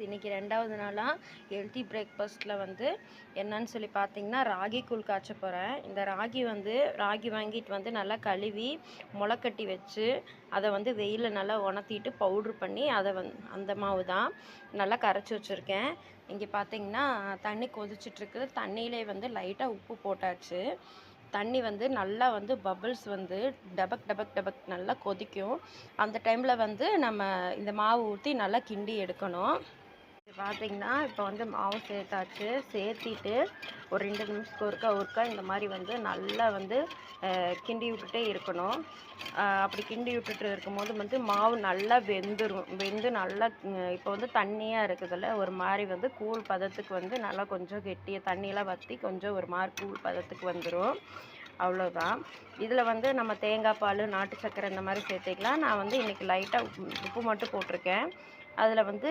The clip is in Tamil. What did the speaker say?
இன்றைக்கி 2வது நாளாக ஹெல்த்தி பிரேக்ஃபாஸ்ட்டில் வந்து என்னன்னு சொல்லி பார்த்தீங்கன்னா ராகி கூழ் காய்ச்ச போகிறேன். இந்த ராகி வாங்கிட்டு வந்து நல்லா கழுவி முளைக்கட்டி வச்சு அதை வந்து வெயிலில் நல்லா உணர்த்திட்டு பவுட்ரு பண்ணி அதை அந்த மாவு தான் நல்லா கரைச்சி வச்சுருக்கேன். இங்கே பார்த்தீங்கன்னா தண்ணி கொதிச்சிட்ருக்கு. தண்ணியிலே வந்து லைட்டாக உப்பு போட்டாச்சு. தண்ணி வந்து நல்லா வந்து பபிள்ஸ் வந்து டபக் டபக் டபக் நல்லா கொதிக்கும். அந்த டைமில் வந்து நம்ம இந்த மாவு ஊற்றி நல்லா கிண்டி எடுக்கணும். இது பார்த்திங்கன்னா இப்போ வந்து மாவு சேர்த்தாச்சு. சேர்த்திட்டு ஒரு 2 நிமிஷத்துக்கு ஒருக்கா இந்த மாதிரி வந்து நல்லா வந்து கிண்டி விட்டுட்டே இருக்கணும். அப்படி கிண்டி விட்டுட்டு இருக்கும்போது வந்து மாவு நல்லா வெந்து நல்லா இப்போ வந்து தண்ணியாக இருக்குதுல்ல, ஒரு மாதிரி வந்து கூழ் பதத்துக்கு வந்து நல்லா கொஞ்சம் கெட்டியாக தண்ணியெலாம் வற்றி கொஞ்சம் ஒரு மாதிரி கூழ் பதத்துக்கு வந்துடும். அவ்வளோதான். இதில் வந்து நம்ம தேங்காய் பால், நாட்டு சர்க்கரை இந்த மாதிரி சேர்த்துக்கலாம். நான் வந்து இன்றைக்கி லைட்டாக உப்பு மட்டும் போட்டிருக்கேன். அதில் வந்து